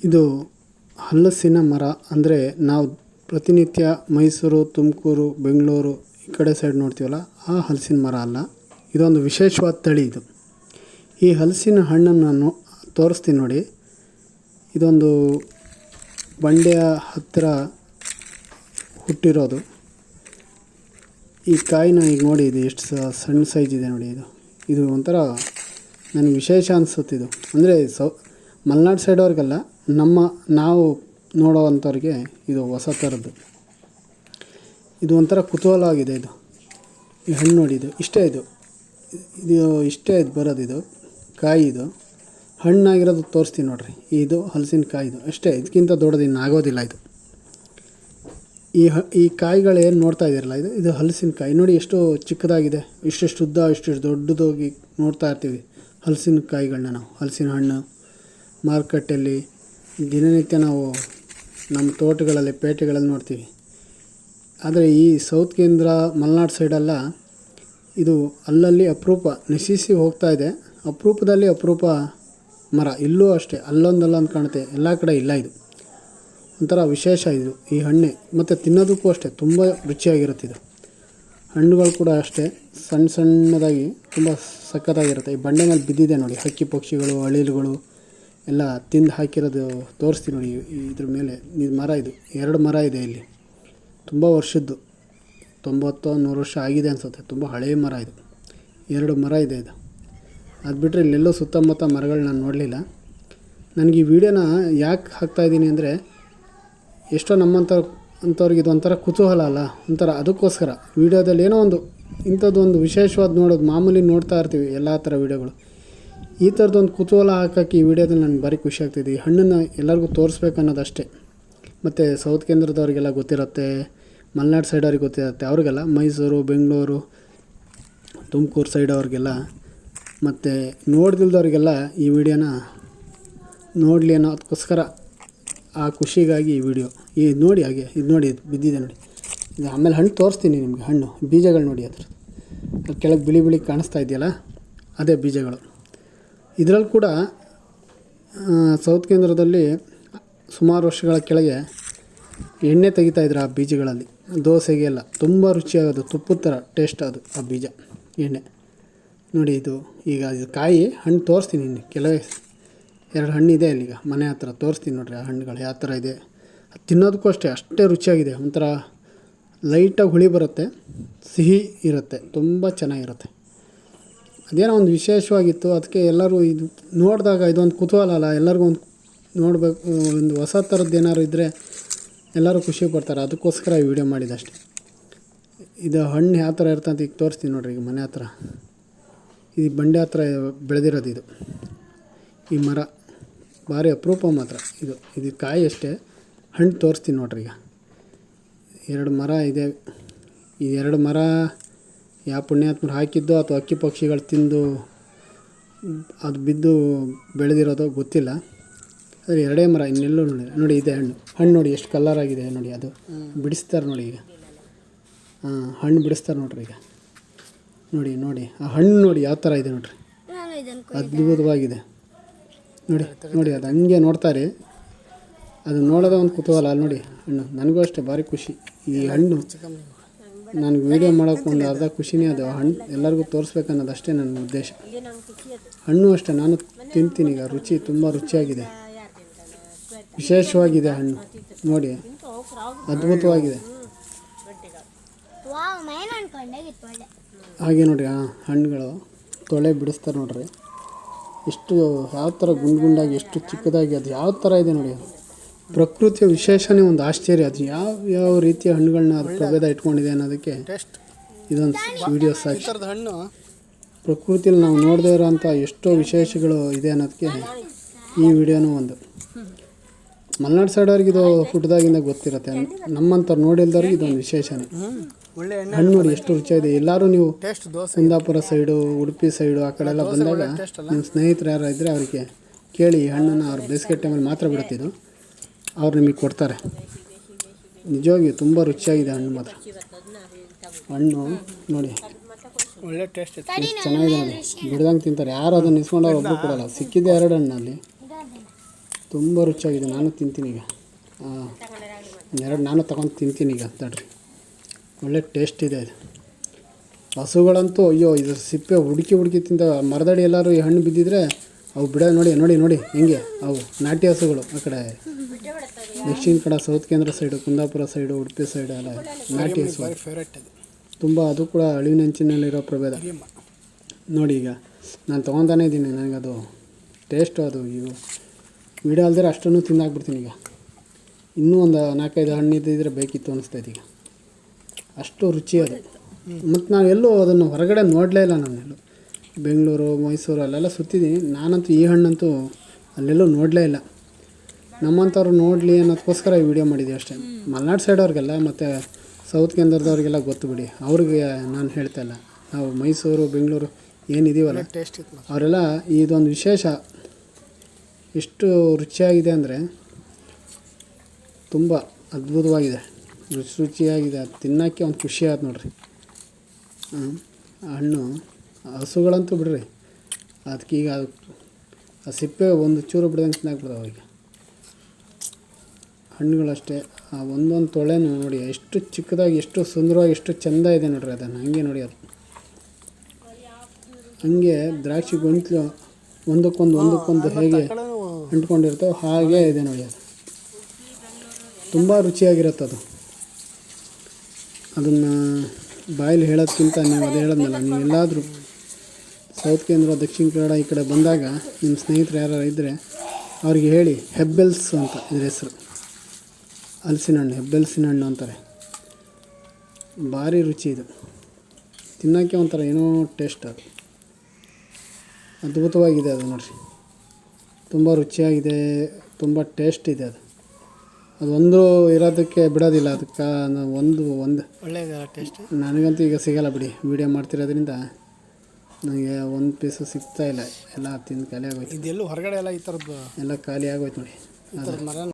ಇದು ಹಲಸಿನ ಮರ. ಅಂದರೆ ನಾವು ಪ್ರತಿನಿತ್ಯ ಮೈಸೂರು, ತುಮಕೂರು, ಬೆಂಗಳೂರು ಈ ಕಡೆ ಸೈಡ್ ನೋಡ್ತೀವಲ್ಲ, ಆ ಹಲಸಿನ ಮರ ಅಲ್ಲ. ಇದೊಂದು ವಿಶೇಷವಾದ ತಳಿ ಇದು. ಈ ಹಲಸಿನ ಹಣ್ಣನ್ನು ನಾನು ತೋರಿಸ್ತೀನಿ ನೋಡಿ. ಇದೊಂದು ಬಂಡೆಯ ಹತ್ತಿರ ಹುಟ್ಟಿರೋದು. ಈ ಕಾಯಿನ ಈಗ ನೋಡಿ, ಇದು ಎಷ್ಟು ಸಣ್ಣ ಸೈಜ್ ಇದೆ ನೋಡಿ. ಇದು ಒಂಥರ ನನಗೆ ವಿಶೇಷ ಅನಿಸುತ್ತಿದ್ದು. ಅಂದರೆ ಮಲೆನಾಡು ಸೈಡವ್ರಿಗೆಲ್ಲ, ನಾವು ನೋಡೋವಂಥವ್ರಿಗೆ ಇದು ಹೊಸ ಥರದ್ದು. ಇದು ಒಂಥರ ಕುತೂಹಲ ಆಗಿದೆ. ಈ ಹಣ್ಣು ನೋಡಿ, ಇದು ಇಷ್ಟೇ ಬರೋದು. ಇದು ಕಾಯಿ, ಇದು ಹಣ್ಣಾಗಿರೋದು ತೋರಿಸ್ತೀನಿ ನೋಡ್ರಿ. ಇದು ಹಲಸಿನಕಾಯಿ, ಇದು ಅಷ್ಟೇ, ಇದಕ್ಕಿಂತ ದೊಡ್ಡದು ಇನ್ನು ಆಗೋದಿಲ್ಲ. ಇದು ಈ ಕಾಯಿಗಳೇನು ನೋಡ್ತಾ ಇದ್ದೀರಲ್ಲ, ಇದು ಹಲಸಿನಕಾಯಿ ನೋಡಿ. ಎಷ್ಟು ಚಿಕ್ಕದಾಗಿದೆ, ಇಷ್ಟೆಷ್ಟು ಉದ್ದ, ಇಷ್ಟೆಷ್ಟು ದೊಡ್ಡದಾಗಿ ನೋಡ್ತಾ ಇರ್ತೀವಿ ಹಲಸಿನಕಾಯಿಗಳನ್ನ. ನಾವು ಹಲಸಿನ ಹಣ್ಣು ಮಾರುಕಟ್ಟೆಯಲ್ಲಿ ದಿನನಿತ್ಯ ನಾವು ನಮ್ಮ ತೋಟಗಳಲ್ಲಿ, ಪೇಟೆಗಳಲ್ಲಿ ನೋಡ್ತೀವಿ. ಆದರೆ ಈ ಸೌತ್ ಕೇಂದ್ರ, ಮಲೆನಾಡು ಸೈಡೆಲ್ಲ ಇದು ಅಲ್ಲಲ್ಲಿ ಅಪರೂಪ, ನಶಿಸಿ ಹೋಗ್ತಾ ಇದೆ. ಅಪರೂಪದಲ್ಲಿ ಅಪರೂಪ ಮರ. ಇಲ್ಲೂ ಅಷ್ಟೇ, ಅಲ್ಲೊಂದಲ್ಲೊಂದು ಕಾಣುತ್ತೆ, ಎಲ್ಲ ಕಡೆ ಇಲ್ಲ. ಇದು ಒಂಥರ ವಿಶೇಷ ಇದು ಈ ಹಣ್ಣೆ. ಮತ್ತು ತಿನ್ನೋದಕ್ಕೂ ಅಷ್ಟೇ ತುಂಬ ರುಚಿಯಾಗಿರುತ್ತೆ. ಇದು ಹಣ್ಣುಗಳು ಕೂಡ ಅಷ್ಟೇ ಸಣ್ಣದಾಗಿ ತುಂಬ ಸಖತ್ತಾಗಿರುತ್ತೆ. ಈ ಬಂಡೆ ಮೇಲೆ ಬಿದ್ದಿದೆ ನೋಡಿ, ಹಕ್ಕಿ ಪಕ್ಷಿಗಳು, ಅಳಿಲುಗಳು ಎಲ್ಲ ತಿಂದು ಹಾಕಿರೋದು ತೋರಿಸ್ತೀನಿ ನೋಡಿ. ಇದ್ರ ಮೇಲೆ ಇದು ಮರ, ಇದು 2 ಮರ ಇದೆ ಇಲ್ಲಿ. ತುಂಬ ವರ್ಷದ್ದು, 90-100 ವರ್ಷ ಆಗಿದೆ ಅನಿಸುತ್ತೆ. ತುಂಬ ಹಳೆಯ ಮರ ಇದು. 2 ಮರ ಇದೆ ಇದು. ಅದು ಬಿಟ್ಟರೆ ಇಲ್ಲೆಲ್ಲೋ ಸುತ್ತಮುತ್ತ ಮರಗಳು ನಾನು ನೋಡಲಿಲ್ಲ. ನನಗೆ ಈ ವಿಡಿಯೋನ ಯಾಕೆ ಹಾಕ್ತಾಯಿದ್ದೀನಿ ಅಂದರೆ, ಎಷ್ಟೋ ಅಂಥವ್ರಿಗೆ ಇದು ಒಂಥರ ಕುತೂಹಲ ಅಲ್ಲ, ಒಂಥರ ಅದಕ್ಕೋಸ್ಕರ ವೀಡಿಯೋದಲ್ಲಿ ಏನೋ ಒಂದು ಇಂಥದ್ದೊಂದು ವಿಶೇಷವಾದ ನೋಡೋದು. ಮಾಮೂಲಿ ನೋಡ್ತಾ ಇರ್ತೀವಿ ಎಲ್ಲ ಥರ ವೀಡಿಯೋಗಳು. ಈ ಥರದ್ದೊಂದು ಕುತೂಹಲ ಹಾಕೋಕ್ಕೆ ಈ ವಿಡಿಯೋದಲ್ಲಿ ನನಗೆ ಭಾರಿ ಖುಷಿ ಆಗ್ತಿದೆ. ಈ ಹಣ್ಣನ್ನು ಎಲ್ಲರಿಗೂ ತೋರಿಸ್ಬೇಕು ಅನ್ನೋದಷ್ಟೇ. ಮತ್ತು ಸೌತ್ ಕೇಂದ್ರದವ್ರಿಗೆಲ್ಲ ಗೊತ್ತಿರುತ್ತೆ, ಮಲೆನಾಡು ಸೈಡವ್ರಿಗೆ ಗೊತ್ತಿರುತ್ತೆ. ಅವ್ರಿಗೆಲ್ಲ ಮೈಸೂರು, ಬೆಂಗಳೂರು, ತುಮಕೂರು ಸೈಡವ್ರಿಗೆಲ್ಲ, ಮತ್ತು ನೋಡ್ದಿಲ್ದವ್ರಿಗೆಲ್ಲ ಈ ವಿಡಿಯೋನ ನೋಡಲಿ ಅನ್ನೋದಕ್ಕೋಸ್ಕರ, ಆ ಖುಷಿಗಾಗಿ ಈ ವಿಡಿಯೋ. ಇದು ನೋಡಿ, ಹಾಗೆ ಇದು ನೋಡಿ, ಇದು ಬಿದ್ದಿದೆ ನೋಡಿ. ಇದು ಆಮೇಲೆ ಹಣ್ಣು ತೋರಿಸ್ತೀನಿ ನಿಮಗೆ. ಹಣ್ಣು ಬೀಜಗಳು ನೋಡಿ, ಅದ್ರ ಕೆಳಗೆ ಬಿಳಿ ಕಾಣಿಸ್ತಾ ಇದೆಯಲ್ಲ, ಅದೇ ಬೀಜಗಳು. ಇದರಲ್ಲಿ ಕೂಡ ಸೌತ್ ಕೇಂದ್ರದಲ್ಲಿ ಸುಮಾರು ವರ್ಷಗಳ ಕೆಳಗೆ ಎಣ್ಣೆ ತೆಗಿತಾಯಿದ್ರು ಆ ಬೀಜಗಳಲ್ಲಿ. ದೋಸೆಗೆ ಎಲ್ಲ ತುಂಬ ರುಚಿಯಾಗೋದು, ತುಪ್ಪದ ಥರ ಟೇಸ್ಟ್ ಅದು ಆ ಬೀಜ, ಎಣ್ಣೆ ನೋಡಿ. ಇದು ಈಗ ಇದು ಕಾಯಿ ಹಣ್ಣು ತೋರಿಸ್ತೀನಿ. ಇನ್ನು ಕೆಲವೇ 2 ಹಣ್ಣಿದೆ ಅಲ್ಲಿಗ ಮನೆ ಹತ್ರ, ತೋರಿಸ್ತೀನಿ ನೋಡಿರಿ. ಆ ಹಣ್ಣುಗಳು ಯಾವ ಥರ ಇದೆ. ಅದು ತಿನ್ನೋದಕ್ಕೂ ಅಷ್ಟೇ ರುಚಿಯಾಗಿದೆ. ಒಂಥರ ಲೈಟಾಗಿ ಹುಳಿ ಬರುತ್ತೆ, ಸಿಹಿ ಇರುತ್ತೆ, ತುಂಬ ಚೆನ್ನಾಗಿರುತ್ತೆ. ಅದೇನೋ ಒಂದು ವಿಶೇಷವಾಗಿತ್ತು. ಅದಕ್ಕೆ ಎಲ್ಲರೂ ಇದು ನೋಡಿದಾಗ ಇದೊಂದು ಕುತೂಹಲ ಅಲ್ಲ, ಎಲ್ಲರಿಗೂ ಒಂದು ನೋಡಬೇಕು, ಒಂದು ಹೊಸ ಥರದ್ದು ಏನಾದ್ರು ಇದ್ದರೆ ಎಲ್ಲರೂ ಖುಷಿ ಪಡ್ತಾರೆ. ಅದಕ್ಕೋಸ್ಕರ ಈ ವಿಡಿಯೋ ಮಾಡಿದೆ ಅಷ್ಟೇ. ಇದು ಹಣ್ಣು ಯಾವ ಥರ ಇರ್ತಂತ ಈಗ ತೋರಿಸ್ತೀನಿ ನೋಡಿರಿ. ಈಗ ಮನೆ ಹತ್ರ ಈ ಬಂಡೆ ಹತ್ರ ಬೆಳೆದಿರೋದು ಇದು. ಈ ಮರ ಭಾರಿ ಅಪರೂಪ ಮಾತ್ರ. ಇದು ಕಾಯಿ ಅಷ್ಟೇ, ಹಣ್ಣು ತೋರಿಸ್ತೀನಿ ನೋಡ್ರಿ. ಈಗ 2 ಮರ ಇದೆ. ಈ 2 ಮರ ಯಾವ ಪುಣ್ಯಾತ್ಮರು ಹಾಕಿದ್ದೋ ಅಥವಾ ಹಕ್ಕಿ ಪಕ್ಷಿಗಳು ತಿಂದು ಅದು ಬಿದ್ದು ಬೆಳೆದಿರೋದೋ ಗೊತ್ತಿಲ್ಲ. ಆದರೆ 2 ಮರ, ಇನ್ನೆಲ್ಲೂ ನೋಡಿ. ಇದೆ ಹಣ್ಣು ನೋಡಿ, ಎಷ್ಟು ಕಲರ್ ಆಗಿದೆ ನೋಡಿ. ಅದು ಬಿಡಿಸ್ತಾರೆ ನೋಡಿ. ಈಗ ಹಣ್ಣು ಬಿಡಿಸ್ತಾರೆ ನೋಡ್ರಿ. ಈಗ ನೋಡಿ ಆ ಹಣ್ಣು ನೋಡಿ ಯಾವ ಥರ ಇದೆ ನೋಡ್ರಿ, ಅದ್ಭುತವಾಗಿದೆ ನೋಡಿ. ಅದು ಹಂಗೆ ನೋಡ್ತಾರೆ, ಅದು ನೋಡೋದೇ ಒಂದು ಕುತೂಹಲ ಅಲ್ಲಿ ನೋಡಿ. ಹಣ್ಣು ನನಗೂ ಅಷ್ಟೇ ಭಾರಿ ಖುಷಿ. ಈ ಹಣ್ಣು ನನಗೆ ವೀಡಿಯೋ ಮಾಡೋಕ್ಕೆ ಒಂದು ಅರ್ಧ ಖುಷಿನೇ ಅದು. ಹಣ್ಣು ಎಲ್ಲರಿಗೂ ತೋರಿಸ್ಬೇಕನ್ನೋದು ಅಷ್ಟೇ ನನ್ನ ಉದ್ದೇಶ. ಹಣ್ಣು ಅಷ್ಟೇ ನಾನು ತಿಂತೀನಿ. ಈಗ ರುಚಿ ತುಂಬ ರುಚಿಯಾಗಿದೆ, ವಿಶೇಷವಾಗಿದೆ ಹಣ್ಣು ನೋಡಿ, ಅದ್ಭುತವಾಗಿದೆ. ಹಾಗೆ ನೋಡಿ, ಆ ಹಣ್ಣುಗಳು ತೊಳೆ ಬಿಡಿಸ್ತಾರೆ ನೋಡ್ರಿ. ಎಷ್ಟು ಯಾವ ಥರ ಗುಂಡಾಗಿ, ಎಷ್ಟು ಚಿಕ್ಕದಾಗಿ, ಅದು ಯಾವ ಥರ ಇದೆ ನೋಡಿ. ಪ್ರಕೃತಿಯ ವಿಶೇಷನೇ ಒಂದು ಆಶ್ಚರ್ಯ. ಅದು ಯಾವ ರೀತಿಯ ಹಣ್ಣುಗಳನ್ನ ಅದು ಪ್ರಭೇದ ಇಟ್ಕೊಂಡಿದೆ ಅನ್ನೋದಕ್ಕೆ ಇದೊಂದು ವಿಡಿಯೋ ಸಾಕ್ಷಿ. ಹಣ್ಣು ಪ್ರಕೃತಿಯಲ್ಲಿ ನಾವು ನೋಡದೇ ಇರೋಂಥ ಎಷ್ಟೋ ವಿಶೇಷಗಳು ಇದೆ ಅನ್ನೋದಕ್ಕೆ ಈ ವಿಡಿಯೋನೂ ಒಂದು. ಮಲೆನಾಡು ಸೈಡವ್ರಿಗೆ ಇದು ಹುಟ್ಟಿದಾಗಿಂದ ಗೊತ್ತಿರುತ್ತೆ, ನಮ್ಮಂಥವ್ರು ನೋಡಿಲ್ದವ್ರಿಗೆ ಇದೊಂದು ವಿಶೇಷನೇ. ಹಣ್ಣು ನೋಡಿ ಎಷ್ಟು ರುಚಿಯಾಗಿದೆ. ಎಲ್ಲರೂ ನೀವು ಕುಂದಾಪುರ ಸೈಡು, ಉಡುಪಿ ಸೈಡು ಆ ಕಡೆ ಎಲ್ಲ ಬಂದಾಗ ನಿಮ್ಮ ಸ್ನೇಹಿತರು ಯಾರು ಇದ್ದರೆ ಅವರಿಗೆ ಕೇಳಿ, ಈ ಹಣ್ಣನ್ನು ಅವ್ರು ಬೇಸಿಗೆ ಟೈಮಲ್ಲಿ ಮಾತ್ರ ಬಿಡುತ್ತಿದ್ದು, ಅವ್ರು ನಿಮಗೆ ಕೊಡ್ತಾರೆ. ನಿಜವಾಗಿ ತುಂಬ ರುಚಿಯಾಗಿದೆ ಹಣ್ಣು ಮಾತ್ರ. ಹಣ್ಣು ನೋಡಿ ಒಳ್ಳೆ ಟೇಸ್ಟ್, ಎಷ್ಟು ಚೆನ್ನಾಗಿದೆ ನೋಡಿ. ಬಿಡ್ದಂಗೆ ತಿಂತಾರೆ ಯಾರು. ಅದನ್ನು ಇಸ್ಕೊಂಡವ್ರು ಒಬ್ಬರು ಕೊಡೋಲ್ಲ. ಸಿಕ್ಕಿದ್ದೆ 2 ಹಣ್ಣಲ್ಲಿ ತುಂಬ ರುಚಿಯಾಗಿದೆ. ನಾನು ತಿಂತೀನಿ ಈಗ. ಎರಡು ನಾನು ತಗೊಂಡು ತಿಂತೀನಿ ಈಗ ತಡ್ರಿ. ಒಳ್ಳೆ ಟೇಸ್ಟ್ ಇದೆ ಇದು. ಹಸುಗಳಂತೂ ಅಯ್ಯೋ ಇದು ಸಿಪ್ಪೆ ಹುಡುಕಿ ತಿಂತ ಮರದಡಿ ಎಲ್ಲರೂ ಈ ಹಣ್ಣು ಬಿದ್ದಿದ್ರೆ ಅವು ಬಿಡ ನೋಡಿ ಹೆಂಗೆ ಅವು ನಾಟಿ ಹಸುಗಳು. ಆ ಕಡೆ ದಕ್ಷಿಣ ಕಡೆ ಸೌತ್ ಕೇಂದ್ರ side, Kundapura side, Udupi side ಎಲ್ಲ ನಾಟಿ ಹಸು ಫೇವ್ರೇಟ್ ಅದು. ತುಂಬ. ಅದು ಕೂಡ ಅಳಿವಿನಂಚಿನಲ್ಲಿರೋ ಪ್ರಭೇದ. ನೋಡಿ ಈಗ ನಾನು ತೊಗೊತಾನೇ ಇದ್ದೀನಿ. ನನಗದು ಟೇಸ್ಟು ಅದು ಈಗ ವಿಡಿಯೋ ಅಲ್ದಿರ ಅಷ್ಟನ್ನು ತಿಂದಾಕ್ಬಿಡ್ತೀನಿ ಈಗ. ಇನ್ನೂ ಒಂದು 4-5 ಹಣ್ಣು ಇದ್ದಿದ್ರೆ ಬೇಕಿತ್ತು ಅನಿಸ್ತೈತೆ ಈಗ. ಅಷ್ಟು ರುಚಿ ಅದು. ಮತ್ತು ನಾವು ಎಲ್ಲೂ ಅದನ್ನು ಹೊರಗಡೆ ನೋಡಲೇ ಇಲ್ಲ. ನಾನೆಲ್ಲೂ ಬೆಂಗಳೂರು, ಮೈಸೂರು ಅಲ್ಲೆಲ್ಲ ಸುತ್ತಿದ್ದೀನಿ. ನಾನಂತೂ ಈ ಹಣ್ಣಂತೂ ಅಲ್ಲೆಲ್ಲೂ ನೋಡಲೇ ಇಲ್ಲ. ನಮ್ಮಂಥವ್ರು ನೋಡಲಿ ಅನ್ನೋದಕ್ಕೋಸ್ಕರ ಈ ವಿಡಿಯೋ ಮಾಡಿದ್ದೀವಿ ಅಷ್ಟೇ. ಮಲೆನಾಡು ಸೈಡವ್ರಿಗೆಲ್ಲ ಮತ್ತು ಸೌತ್ ಕೇಂದ್ರದವ್ರಿಗೆಲ್ಲ ಗೊತ್ತು ಬಿಡಿ, ಅವ್ರಿಗೆ ನಾನು ಹೇಳ್ತಾ ಇಲ್ಲ. ನಾವು ಮೈಸೂರು, ಬೆಂಗಳೂರು ಏನಿದೀವಲ್ಲ ಟೇಸ್ಟ್ ಇತ್ತು. ಅವರೆಲ್ಲ ಇದೊಂದು ವಿಶೇಷ ಎಷ್ಟು ರುಚಿಯಾಗಿದೆ ಅಂದರೆ ತುಂಬ ಅದ್ಭುತವಾಗಿದೆ, ರುಚಿಯಾಗಿದೆ. ಅದು ತಿನ್ನೋಕ್ಕೆ ಒಂದು ಖುಷಿ ಆಯ್ತು ನೋಡ್ರಿ. ಹಣ್ಣು ಹಸುಗಳಂತೂ ಬಿಡ್ರಿ, ಅದಕ್ಕೀಗ ಆ ಸಿಪ್ಪೆ ಒಂದು ಚೂರು ಬಿಡ್ದಂಗೆ ತಿನ್ನಾಕ್ಬಿಡ್ತಾವೆ ಈಗ. ಹಣ್ಣುಗಳಷ್ಟೇ ಆ ಒಂದೊಂದು ತೊಳೆನೂ ನೋಡಿ ಎಷ್ಟು ಚಿಕ್ಕದಾಗಿ, ಎಷ್ಟು ಸುಂದರವಾಗಿ, ಎಷ್ಟು ಚೆಂದ ಇದೆ ನೋಡ್ರಿ. ಅದನ್ನು ಹಂಗೆ ನೋಡಿ, ಅದು ಹಂಗೆ ದ್ರಾಕ್ಷಿ ಗೊಂಚಲು ಒಂದಕ್ಕೊಂದು ಹೇಗೆ ಅಂಟ್ಕೊಂಡಿರ್ತವೆ ಹಾಗೇ ಇದೆ ನೋಡಿ. ಅದು ತುಂಬ ರುಚಿಯಾಗಿರುತ್ತೆ. ಅದನ್ನು ಬಾಯಲ್ಲಿ ಹೇಳೋದಕ್ಕಿಂತ ನೀವು ಅದೇ ಹೇಳೋದ್ನಲ್ಲ, ನೀವು ಎಲ್ಲಾದರೂ ಸೌತ್ ಕೇಂದ್ರ, ದಕ್ಷಿಣ ಕನ್ನಡ ಈ ಕಡೆ ಬಂದಾಗ ನಿಮ್ಮ ಸ್ನೇಹಿತರು ಯಾರು ಇದ್ದರೆ ಅವ್ರಿಗೆ ಹೇಳಿ, ಹೆಬ್ಬೆಲ್ಸ್ ಅಂತ ಇದ್ರ ಹೆಸರು. ಹಲಸಿನ ಹಣ್ಣು, ಹೆಬ್ಬೆಲ್ಸಿನ ಹಣ್ಣು ಅಂತಾರೆ. ಭಾರಿ ರುಚಿ ಇದು. ತಿನ್ನೋಕ್ಕೆ ಒಂಥರ ಏನೋ ಟೇಸ್ಟ್. ಅದು ಅದ್ಭುತವಾಗಿದೆ ಅದು ನೋಡಿರಿ. ತುಂಬ ರುಚಿಯಾಗಿದೆ, ತುಂಬ ಟೇಸ್ಟ್ ಇದೆ ಅದು. ಅದೊಂದು ಇರೋದಕ್ಕೆ ಬಿಡೋದಿಲ್ಲ. ಅದಕ್ಕೆ ಒಂದು ಒಳ್ಳೆಯದ ಟೇಸ್ಟ್. ನನಗಂತೂ ಈಗ ಸಿಗೋಲ್ಲ ಬಿಡಿ, ವೀಡಿಯೋ ಮಾಡ್ತಿರೋದ್ರಿಂದ ನನಗೆ ಒಂದು ಪೀಸು ಸಿಗ್ತಾಯಿಲ್ಲ. ಎಲ್ಲ ತಿಂದು ಖಾಲಿ ಆಗೋಯ್ತು. ಇದೆಲ್ಲೂ ಹೊರಗಡೆ ಎಲ್ಲ ಈ ಥರದ್ದು ಎಲ್ಲ ಖಾಲಿ ಆಗೋಯ್ತು ನೋಡಿ. ಈ ಥರದ ಮರ